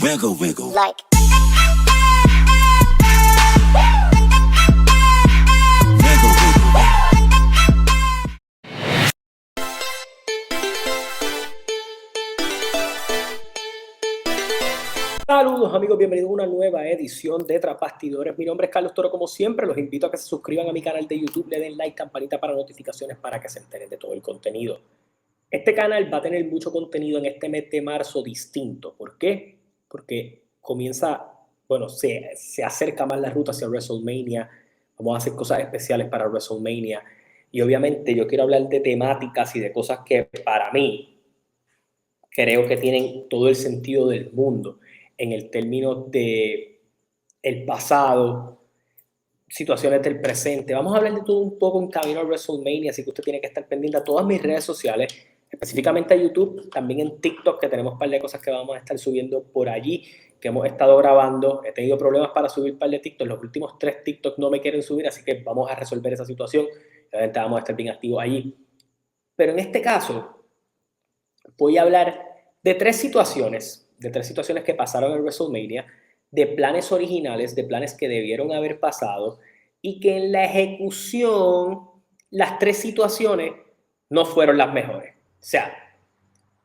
Wiggle, wiggle. Like. Wiggle, wiggle. Saludos amigos, bienvenidos a una nueva edición de Tras Bastidores. Mi nombre es Carlos Toro, como siempre, los invito a que se suscriban a mi canal de YouTube, le den like, campanita para notificaciones para que se enteren de todo el contenido. Este canal va a tener mucho contenido en este mes de marzo distinto. ¿Por qué? Porque se acerca más la ruta hacia WrestleMania. Vamos a hacer cosas especiales para WrestleMania. Y obviamente yo quiero hablar de temáticas y de cosas que para mí creo que tienen todo el sentido del mundo en el término de el pasado, situaciones del presente. Vamos a hablar de todo un poco en camino a WrestleMania, así que usted tiene que estar pendiente a todas mis redes sociales, específicamente a YouTube, también en TikTok, que tenemos un par de cosas que vamos a estar subiendo por allí, que hemos estado grabando. He tenido problemas para subir un par de TikTok, los últimos 3 TikTok no me quieren subir, así que vamos a resolver esa situación. Obviamente vamos a estar bien activos allí. Pero en este caso, voy a hablar de tres situaciones que pasaron en WrestleMania, de planes originales, de planes que debieron haber pasado y que en la ejecución las tres situaciones no fueron las mejores. O sea,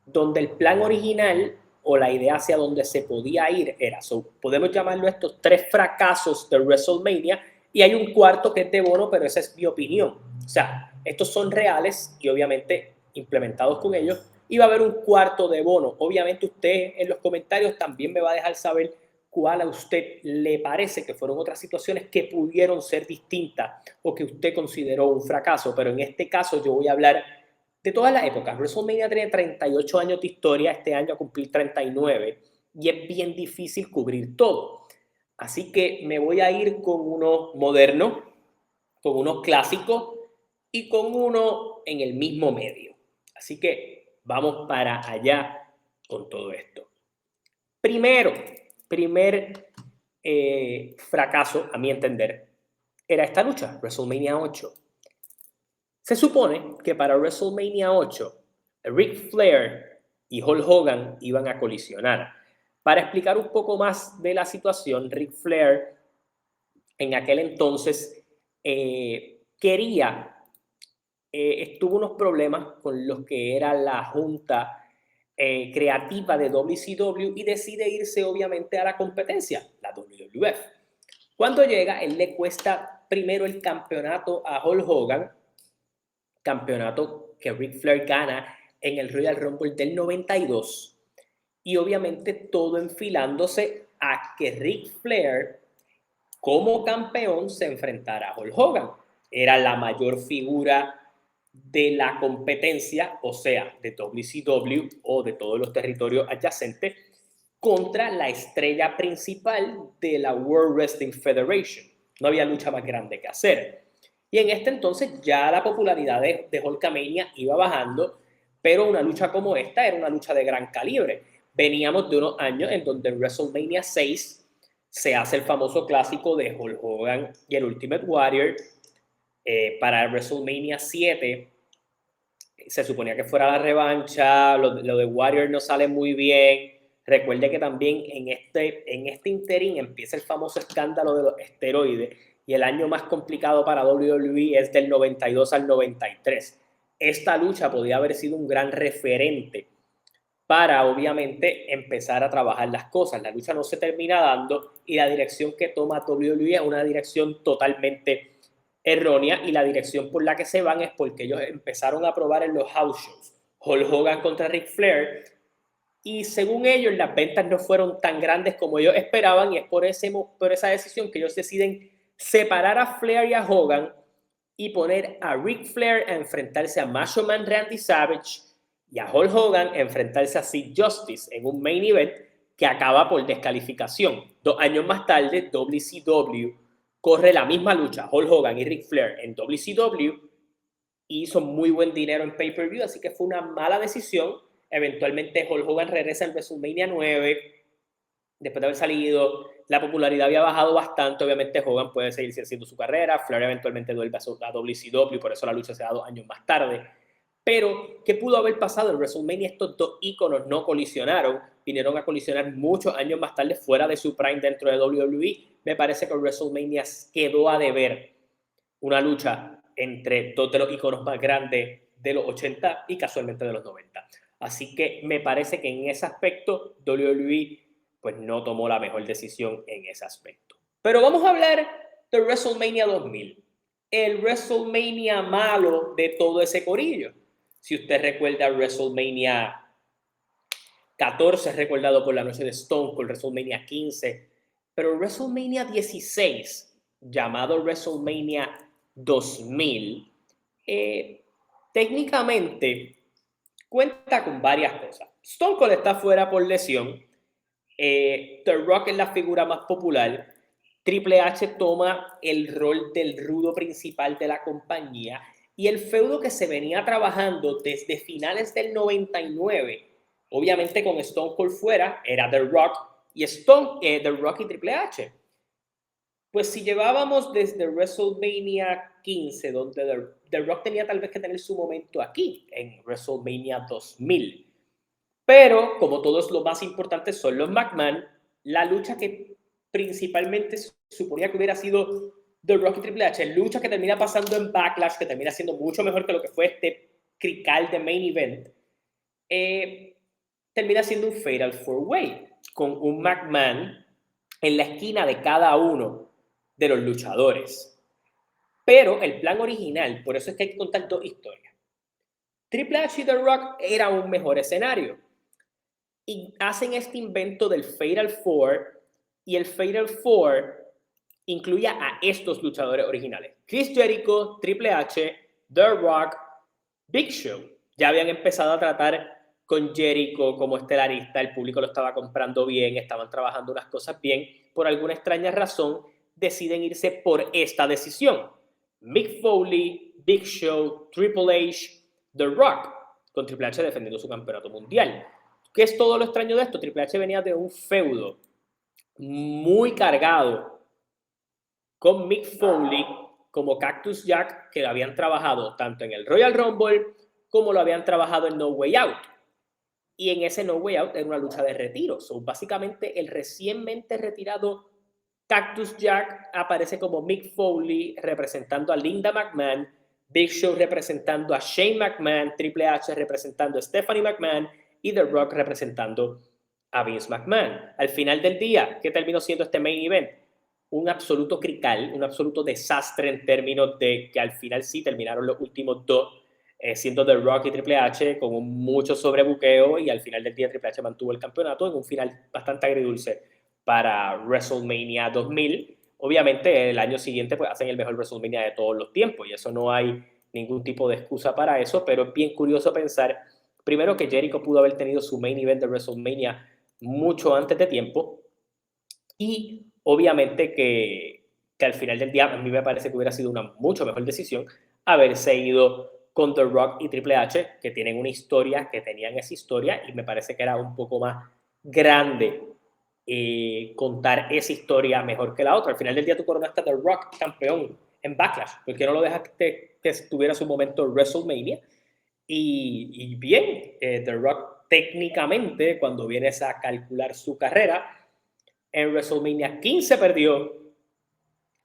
donde el plan original o la idea hacia donde se podía ir era, podemos llamarlo estos 3 fracasos de WrestleMania, y hay un cuarto que es de bono, pero esa es mi opinión. O sea, estos son reales y obviamente implementados con ellos, y va a haber un cuarto de bono. Obviamente usted en los comentarios también me va a dejar saber cuál a usted le parece que fueron otras situaciones que pudieron ser distintas o que usted consideró un fracaso, pero en este caso yo voy a hablar de todas las épocas. WrestleMania tiene 38 años de historia, este año a cumplir 39, y es bien difícil cubrir todo. Así que me voy a ir con uno moderno, con uno clásico y con uno en el mismo medio. Así que vamos para allá con todo esto. Primer fracaso, a mi entender, era esta lucha, WrestleMania 8. Se supone que para WrestleMania 8, Ric Flair y Hulk Hogan iban a colisionar. Para explicar un poco más de la situación, Ric Flair en aquel entonces estuvo unos problemas con lo que era la junta creativa de WCW y decide irse obviamente a la competencia, la WWF. Cuando llega, él le cuesta primero el campeonato a Hulk Hogan, campeonato que Ric Flair gana en el Royal Rumble del 92, y obviamente todo enfilándose a que Ric Flair como campeón se enfrentara a Hulk Hogan. Era la mayor figura de la competencia, o sea, de WCW o de todos los territorios adyacentes, contra la estrella principal de la World Wrestling Federation. No había lucha más grande que hacer. Y en este entonces ya la popularidad de Hulkamania iba bajando, pero una lucha como esta era una lucha de gran calibre. Veníamos de unos años en donde en WrestleMania 6 se hace el famoso clásico de Hulk Hogan y el Ultimate Warrior. Para WrestleMania 7 se suponía que fuera la revancha, lo de Warrior no sale muy bien. Recuerde que también en este interín empieza el famoso escándalo de los esteroides, y el año más complicado para WWE es del 92 al 93. Esta lucha podía haber sido un gran referente para obviamente empezar a trabajar las cosas. La lucha no se termina dando y la dirección que toma WWE es una dirección totalmente errónea, y la dirección por la que se van es porque ellos empezaron a probar en los house shows Hulk Hogan contra Ric Flair, y según ellos las ventas no fueron tan grandes como ellos esperaban, y es por esa decisión que ellos deciden separar a Flair y a Hogan y poner a Ric Flair a enfrentarse a Macho Man Randy Savage y a Hulk Hogan a enfrentarse a Sid Justice en un main event que acaba por descalificación. 2 años más tarde, WCW corre la misma lucha, Hulk Hogan y Ric Flair en WCW, y hizo muy buen dinero en pay-per-view, así que fue una mala decisión. Eventualmente Hulk Hogan regresa en WrestleMania 9, después de haber salido, la popularidad había bajado bastante. Obviamente Hogan puede seguir haciendo su carrera, Flair eventualmente vuelve a WCW, por eso la lucha se da 2 años más tarde. Pero, ¿qué pudo haber pasado en WrestleMania? Estos dos íconos no colisionaron vinieron a colisionar muchos años más tarde fuera de su prime dentro de WWE. Me parece que WrestleMania quedó a deber una lucha entre dos de los iconos más grandes de los 80 y casualmente de los 90. Así que me parece que en ese aspecto WWE pues no tomó la mejor decisión en ese aspecto. Pero vamos a hablar de WrestleMania 2000, el WrestleMania malo de todo ese corillo. Si usted recuerda WrestleMania 14, recordado por la noche de Stone Cold, WrestleMania 15, pero WrestleMania 16, llamado WrestleMania 2000, técnicamente cuenta con varias cosas. Stone Cold está fuera por lesión, The Rock es la figura más popular, Triple H toma el rol del rudo principal de la compañía y el feudo que se venía trabajando desde finales del 99, obviamente con Stone Cold fuera, era The Rock y The Rock y Triple H. Pues si llevábamos desde WrestleMania 15, donde The Rock tenía tal vez que tener su momento aquí, en WrestleMania 2000. Pero, como todos los más importantes son los McMahon, la lucha que principalmente suponía que hubiera sido The Rock y Triple H, lucha que termina pasando en Backlash, que termina siendo mucho mejor que lo que fue este crical de Main Event, termina siendo un Fatal 4-Way, con un McMahon en la esquina de cada uno de los luchadores. Pero el plan original, por eso es que hay que contar dos historias. Triple H y The Rock era un mejor escenario. Y hacen este invento del Fatal 4, y el Fatal 4 incluía a estos luchadores originales: Chris Jericho, Triple H, The Rock, Big Show. Ya habían empezado a tratar con Jericho como estelarista, el público lo estaba comprando bien, estaban trabajando unas cosas bien. Por alguna extraña razón deciden irse por esta decisión: Mick Foley, Big Show, Triple H, The Rock, con Triple H defendiendo su campeonato mundial. ¿Qué es todo lo extraño de esto? Triple H venía de un feudo muy cargado con Mick Foley como Cactus Jack, que lo habían trabajado tanto en el Royal Rumble como lo habían trabajado en No Way Out. Y en ese No Way Out era una lucha de retiro. So, básicamente el recientemente retirado Cactus Jack aparece como Mick Foley representando a Linda McMahon, Big Show representando a Shane McMahon, Triple H representando a Stephanie McMahon y The Rock representando a Vince McMahon. Al final del día, ¿qué terminó siendo este main event? Un absoluto crical, un absoluto desastre en términos de que al final sí terminaron los últimos dos siendo The Rock y Triple H con mucho sobrebuqueo, y al final del día Triple H mantuvo el campeonato en un final bastante agridulce para WrestleMania 2000. Obviamente el año siguiente pues hacen el mejor WrestleMania de todos los tiempos y eso no hay ningún tipo de excusa para eso, pero es bien curioso pensar primero que Jericho pudo haber tenido su main event de WrestleMania mucho antes de tiempo, y obviamente que al final del día a mí me parece que hubiera sido una mucho mejor decisión haberse ido con The Rock y Triple H, que tienen una historia, que tenían esa historia, y me parece que era un poco más grande contar esa historia mejor que la otra. Al final del día tú coronaste a The Rock campeón en Backlash, porque no lo dejaste que tuviera su momento en WrestleMania. Y bien, The Rock técnicamente, cuando vienes a calcular su carrera, en WrestleMania 15 perdió,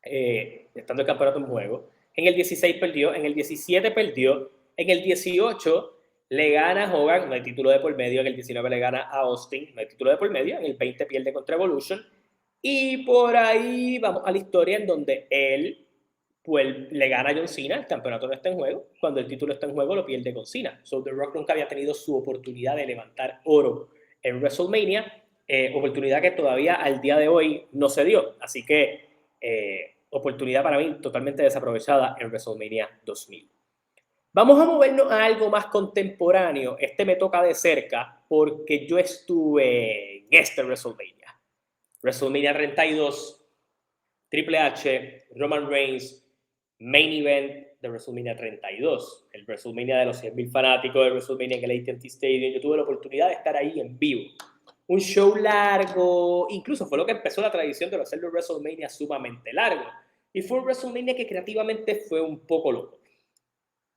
estando el campeonato en juego. En el 16 perdió, en el 17 perdió, en el 18 le gana a Hogan, no hay título de por medio, en el 19 le gana a Austin, no hay título de por medio, en el 20 pierde contra Evolution, y por ahí vamos a la historia en donde él pues, le gana a John Cena, el campeonato no está en juego, cuando el título está en juego lo pierde con Cena. So The Rock nunca había tenido su oportunidad de levantar oro en WrestleMania, oportunidad que todavía al día de hoy no se dio, así que oportunidad para mí totalmente desaprovechada en WrestleMania 2000. Vamos a movernos a algo más contemporáneo. Este me toca de cerca porque yo estuve en este WrestleMania. WrestleMania 32, Triple H, Roman Reigns, main event de WrestleMania 32. El WrestleMania de los 100.000 fanáticos de WrestleMania en el AT&T Stadium. Yo tuve la oportunidad de estar ahí en vivo. Un show largo, incluso fue lo que empezó la tradición de hacer los WrestleMania sumamente largo. Y fue un WrestleMania que creativamente fue un poco loco.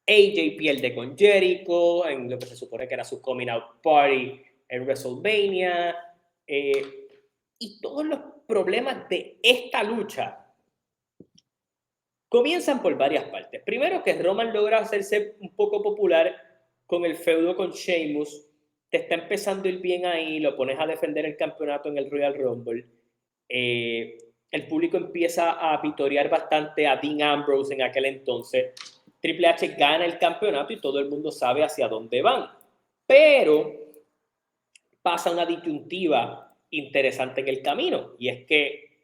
AJ pierde con Jericho en lo que se supone que era su coming out party en WrestleMania, y todos los problemas de esta lucha comienzan por varias partes. Primero, que Roman logra hacerse un poco popular con el feudo con Sheamus, te está empezando a ir bien ahí, lo pones a defender el campeonato en el Royal Rumble, el público empieza a vitorear bastante a Dean Ambrose en aquel entonces, Triple H gana el campeonato y todo el mundo sabe hacia dónde van, pero pasa una disyuntiva interesante en el camino, y es que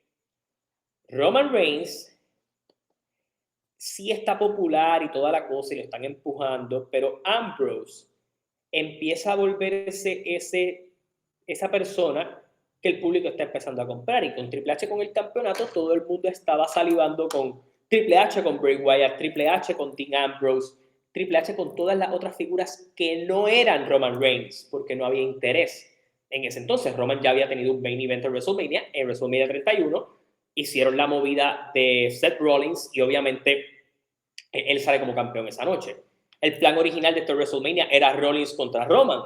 Roman Reigns sí está popular y toda la cosa y lo están empujando, pero Ambrose empieza a volverse esa persona que el público está empezando a comprar, y con Triple H con el campeonato todo el mundo estaba salivando con Triple H con Bray Wyatt, Triple H con Dean Ambrose, Triple H con todas las otras figuras que no eran Roman Reigns, porque no había interés. En ese entonces Roman ya había tenido un main event en WrestleMania 31, hicieron la movida de Seth Rollins y obviamente él sale como campeón esa noche. El plan original de este WrestleMania era Rollins contra Roman,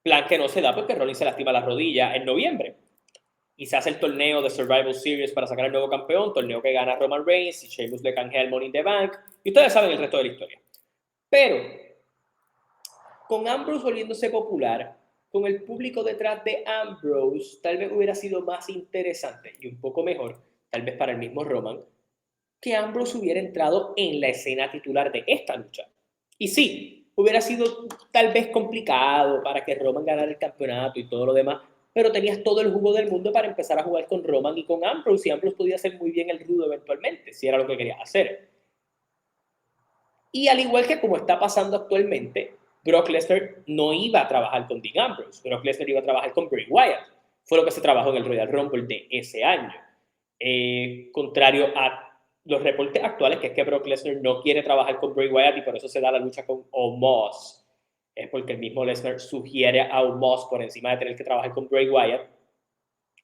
plan que no se da porque Rollins se lastima la rodilla en noviembre. Y se hace el torneo de Survival Series para sacar al nuevo campeón, torneo que gana Roman Reigns y Sheamus le canjea el Money in the Bank. Y ustedes saben el resto de la historia. Pero, con Ambrose volviéndose popular, con el público detrás de Ambrose, tal vez hubiera sido más interesante y un poco mejor, tal vez para el mismo Roman, que Ambrose hubiera entrado en la escena titular de esta lucha. Y sí, hubiera sido tal vez complicado para que Roman ganara el campeonato y todo lo demás, pero tenías todo el jugo del mundo para empezar a jugar con Roman y con Ambrose, y Ambrose podía hacer muy bien el rudo eventualmente, si era lo que querías hacer. Y al igual que como está pasando actualmente, Brock Lesnar no iba a trabajar con Dean Ambrose, Brock Lesnar iba a trabajar con Bray Wyatt. Fue lo que se trabajó en el Royal Rumble de ese año. Contrario a los reportes actuales, que es que Brock Lesnar no quiere trabajar con Bray Wyatt y por eso se da la lucha con Omos. Es porque el mismo Lesnar sugiere a Omos por encima de tener que trabajar con Bray Wyatt.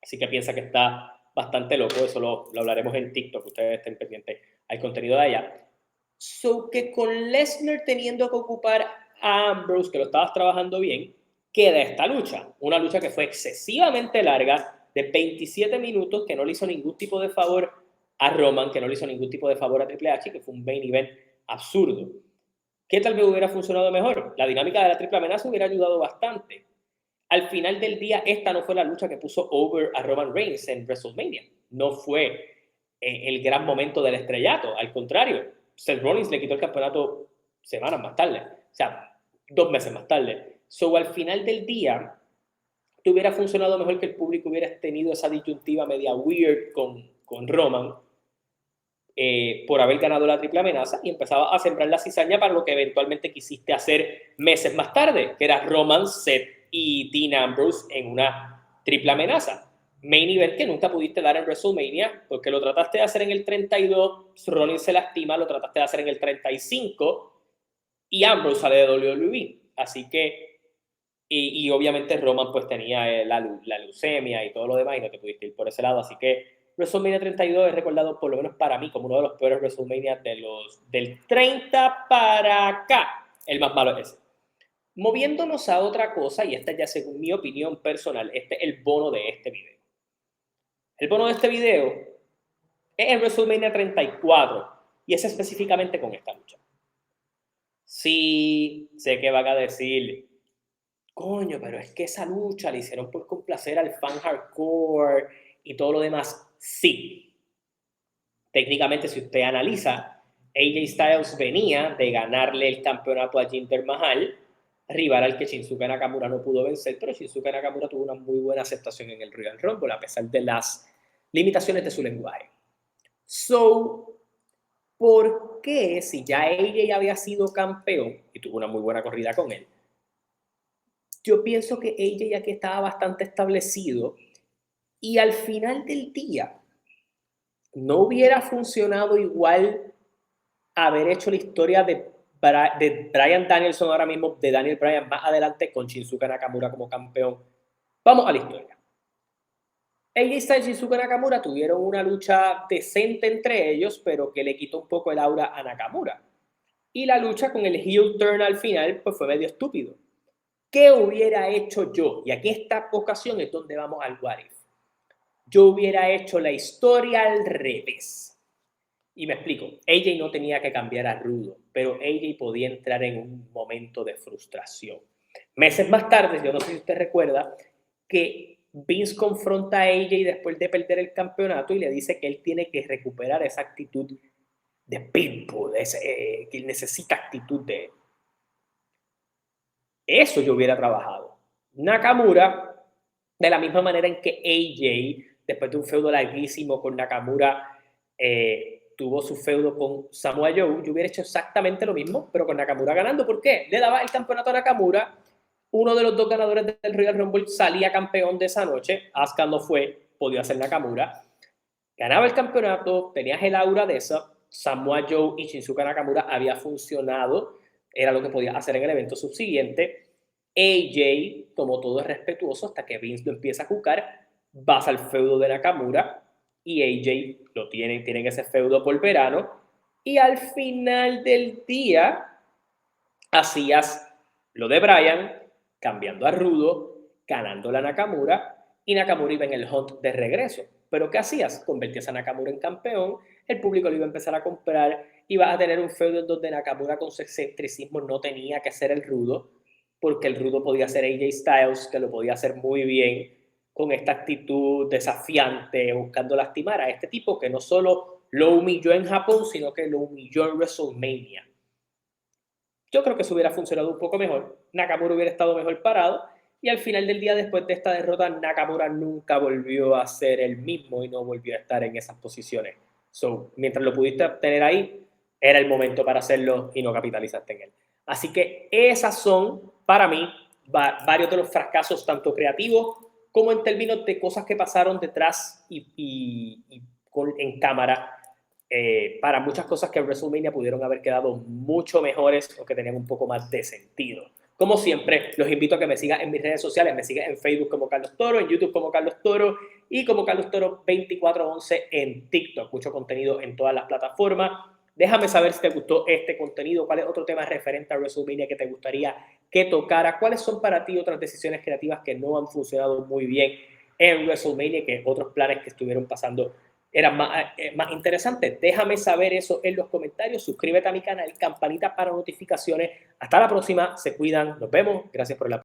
Así que piensa que está bastante loco. Eso lo hablaremos en TikTok, ustedes estén pendientes al contenido de allá. So que con Lesnar teniendo que ocupar a Ambrose, que lo estabas trabajando bien, queda esta lucha. Una lucha que fue excesivamente larga, de 27 minutos, que no le hizo ningún tipo de favor a Roman, que no le hizo ningún tipo de favor a Triple H, que fue un main event absurdo. ¿Qué tal vez hubiera funcionado mejor? La dinámica de la triple amenaza hubiera ayudado bastante. Al final del día, esta no fue la lucha que puso over a Roman Reigns en WrestleMania. No fue el gran momento del estrellato. Al contrario, Seth Rollins le quitó el campeonato semanas más tarde. O sea, 2 meses más tarde. So, al final del día, te hubiera funcionado mejor que el público hubiera tenido esa disyuntiva media weird con Roman por haber ganado la triple amenaza, y empezaba a sembrar la cizaña para lo que eventualmente quisiste hacer meses más tarde, que era Roman, Seth y Dean Ambrose en una triple amenaza. Main event que nunca pudiste dar en WrestleMania, porque lo trataste de hacer en el 32, Rollins se lastima, lo trataste de hacer en el 35 y Ambrose sale de WWE. Así que, y obviamente Roman pues tenía la leucemia y todo lo demás y no te pudiste ir por ese lado. Así que WrestleMania 32 es recordado, por lo menos para mí, como uno de los peores WrestleMania del 30 para acá. El más malo es ese. Moviéndonos a otra cosa, y esta ya según mi opinión personal, este es el bono de este video. El bono de este video es el WrestleMania 34 y es específicamente con esta lucha. Sí, sé que van a decir, coño, pero es que esa lucha la hicieron por complacer al fan hardcore y todo lo demás. Sí. Técnicamente, si usted analiza, AJ Styles venía de ganarle el campeonato a Jinder Mahal, rival al que Shinsuke Nakamura no pudo vencer, pero Shinsuke Nakamura tuvo una muy buena aceptación en el Royal Rumble, a pesar de las limitaciones de su lenguaje. So, ¿por qué si ya AJ había sido campeón y tuvo una muy buena corrida con él? Yo pienso que AJ aquí estaba bastante establecido y al final del día no hubiera funcionado igual haber hecho la historia de Bryan Danielson ahora mismo, de Daniel Bryan más adelante con Shinsuke Nakamura como campeón. Vamos a la historia. AJ Styles y Shinsuke Nakamura tuvieron una lucha decente entre ellos, pero que le quitó un poco el aura a Nakamura. Y la lucha con el heel turn al final pues fue medio estúpido. ¿Qué hubiera hecho yo? Y aquí esta ocasión es donde vamos al what if. Yo hubiera hecho la historia al revés. Y me explico. AJ no tenía que cambiar a Rudo, pero AJ podía entrar en un momento de frustración. Meses más tarde, yo no sé si usted recuerda, que Vince confronta a AJ después de perder el campeonato y le dice que él tiene que recuperar esa actitud de Pitbull, que él necesita actitud de... Eso yo hubiera trabajado. Nakamura, de la misma manera en que AJ, después de un feudo larguísimo con Nakamura, tuvo su feudo con Samoa Joe, yo hubiera hecho exactamente lo mismo, pero con Nakamura ganando. ¿Por qué? Le daba el campeonato a Nakamura, uno de los dos ganadores del Royal Rumble salía campeón de esa noche, Asuka no fue, podía ser Nakamura, ganaba el campeonato, tenías el aura de eso, Samoa Joe y Shinsuke Nakamura había funcionado, era lo que podía hacer en el evento subsiguiente. AJ, como todo es respetuoso, hasta que Vince lo empieza a jugar, vas al feudo de Nakamura y AJ lo tienen ese feudo por verano, y al final del día hacías lo de Bryan, cambiando a Rudo, ganando la Nakamura, y Nakamura iba en el hunt de regreso. Pero ¿qué hacías? Convertías a Nakamura en campeón, el público lo iba a empezar a comprar, ibas a tener un feudo en donde Nakamura con su excentricismo no tenía que ser el Rudo, porque el Rudo podía ser AJ Styles, que lo podía hacer muy bien, con esta actitud desafiante, buscando lastimar a este tipo que no solo lo humilló en Japón, sino que lo humilló en WrestleMania. Yo creo que eso hubiera funcionado un poco mejor. Nakamura hubiera estado mejor parado. Y al final del día, después de esta derrota, Nakamura nunca volvió a ser el mismo y no volvió a estar en esas posiciones. So, mientras lo pudiste obtener ahí, era el momento para hacerlo y no capitalizaste en él. Así que esas son, para mí, varios de los fracasos, tanto creativos como en términos de cosas que pasaron detrás en cámara, para muchas cosas que en WrestleMania pudieron haber quedado mucho mejores o que tenían un poco más de sentido. Como siempre, los invito a que me sigan en mis redes sociales. Me sigan en Facebook como Carlos Toro, en YouTube como Carlos Toro y como Carlos Toro 2411 en TikTok. Mucho contenido en todas las plataformas. Déjame saber si te gustó este contenido, cuál es otro tema referente a WrestleMania que te gustaría que tocara, cuáles son para ti otras decisiones creativas que no han funcionado muy bien en WrestleMania, que otros planes que estuvieron pasando eran más interesantes. Déjame saber eso en los comentarios. Suscríbete a mi canal, campanita para notificaciones. Hasta la próxima. Se cuidan. Nos vemos. Gracias por el apoyo.